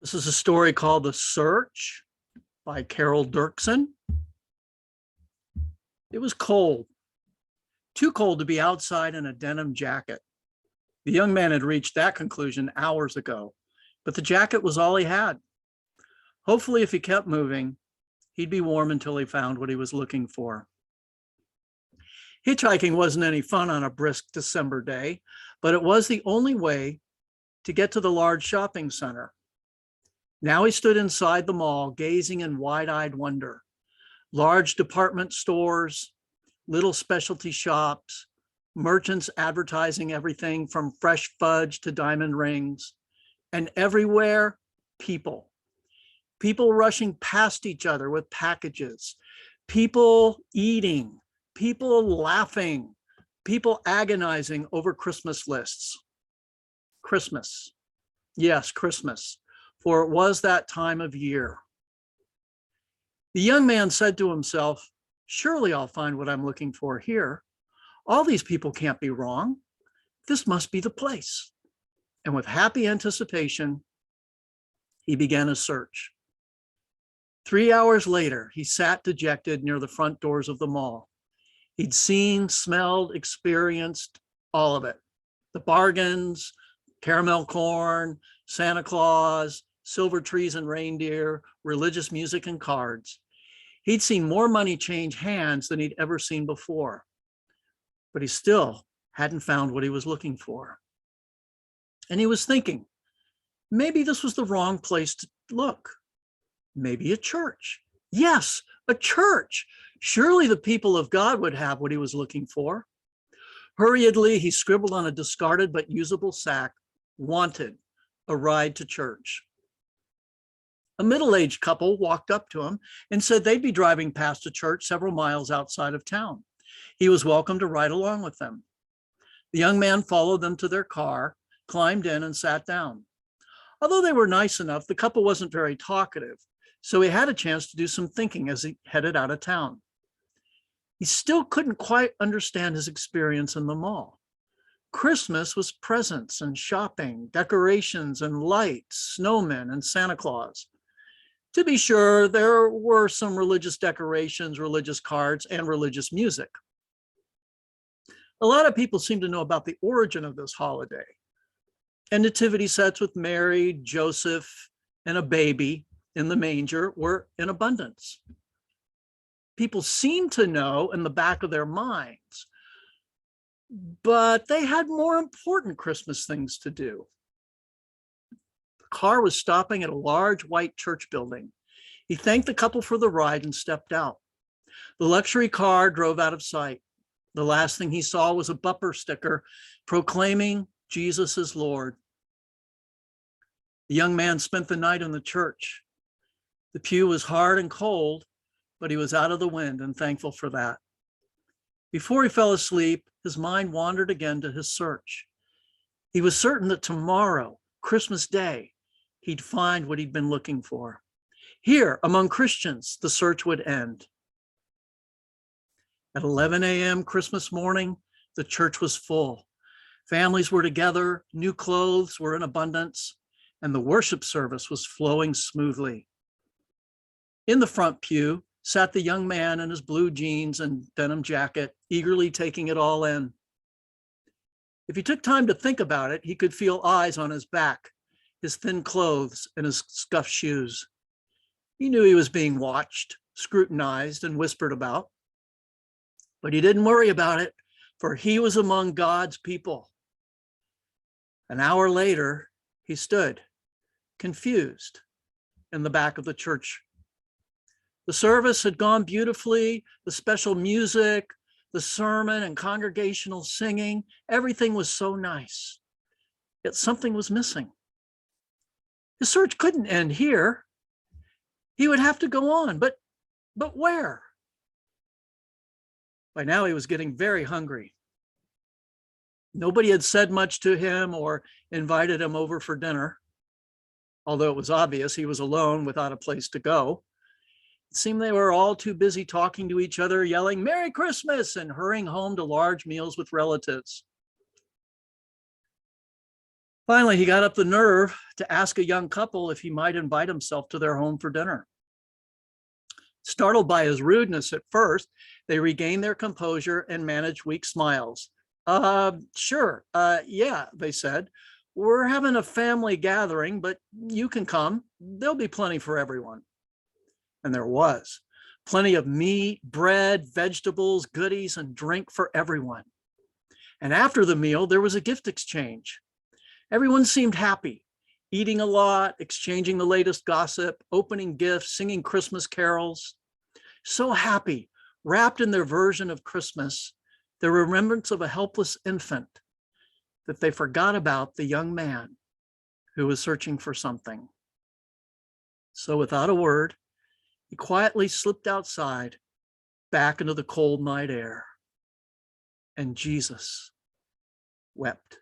This is a story called The Search by Carol Dirksen. It was cold, too cold to be outside in a denim jacket. The young man had reached that conclusion hours ago, but the jacket was all he had. Hopefully, if he kept moving, he'd be warm until he found what he was looking for. Hitchhiking wasn't any fun on a brisk December day, but it was the only way to get to the large shopping center. Now he stood inside the mall, gazing in wide-eyed wonder. Large department stores, little specialty shops, merchants advertising everything from fresh fudge to diamond rings, and everywhere, people. People rushing past each other with packages, people eating, people laughing, people agonizing over Christmas lists. Christmas. Yes, Christmas. For it was that time of year. The young man said to himself, "Surely I'll find what I'm looking for here. All these people can't be wrong. This must be the place." And with happy anticipation, he began his search. 3 hours later, he sat dejected near the front doors of the mall. He'd seen, smelled, experienced all of it. The bargains, caramel corn, Santa Claus, silver trees and reindeer, religious music and cards. He'd seen more money change hands than he'd ever seen before, but he still hadn't found what he was looking for. And he was thinking, maybe this was the wrong place to look. Maybe a church. Yes, a church. Surely the people of God would have what he was looking for. Hurriedly, he scribbled on a discarded but usable sack, "Wanted, a ride to church." A middle-aged couple walked up to him and said they'd be driving past a church several miles outside of town. He was welcome to ride along with them. The young man followed them to their car, climbed in, and sat down. Although they were nice enough, the couple wasn't very talkative, so he had a chance to do some thinking as he headed out of town. He still couldn't quite understand his experience in the mall. Christmas was presents and shopping, decorations and lights, snowmen and Santa Claus. To be sure, there were some religious decorations, religious cards, and religious music. A lot of people seem to know about the origin of this holiday. And nativity sets with Mary, Joseph, and a baby in the manger were in abundance. People seem to know in the back of their minds, but they had more important Christmas things to do. The car was stopping at a large white church building. He thanked the couple for the ride and stepped out. The luxury car drove out of sight. The last thing he saw was a bumper sticker proclaiming Jesus is Lord. The young man spent the night in the church. The pew was hard and cold, but he was out of the wind and thankful for that. Before he fell asleep, his mind wandered again to his search. He was certain that tomorrow, Christmas Day, he'd find what he'd been looking for. Here, among Christians, the search would end. At 11 a.m. Christmas morning, the church was full. Families were together, new clothes were in abundance, and the worship service was flowing smoothly. In the front pew sat the young man in his blue jeans and denim jacket, eagerly taking it all in. If he took time to think about it, he could feel eyes on his back, his thin clothes, and his scuffed shoes. He knew he was being watched, scrutinized, and whispered about. But he didn't worry about it, for he was among God's people. An hour later, he stood, confused, in the back of the church. The service had gone beautifully, the special music, the sermon and congregational singing, everything was so nice. Yet something was missing. His search couldn't end here. He would have to go on, but where? By now he was getting very hungry. Nobody had said much to him or invited him over for dinner, although it was obvious he was alone without a place to go. It seemed they were all too busy talking to each other, yelling "Merry Christmas" and hurrying home to large meals with relatives. Finally, he got up the nerve to ask a young couple if he might invite himself to their home for dinner. Startled by his rudeness at first, they regained their composure and managed weak smiles. Sure. Yeah, they said. We're having a family gathering, but you can come. There'll be plenty for everyone. And there was plenty of meat, bread, vegetables, goodies, and drink for everyone. And after the meal, there was a gift exchange. Everyone seemed happy, eating a lot, exchanging the latest gossip, opening gifts, singing Christmas carols. So happy, wrapped in their version of Christmas, the remembrance of a helpless infant, that they forgot about the young man who was searching for something. So without a word, he quietly slipped outside, back into the cold night air. And Jesus wept.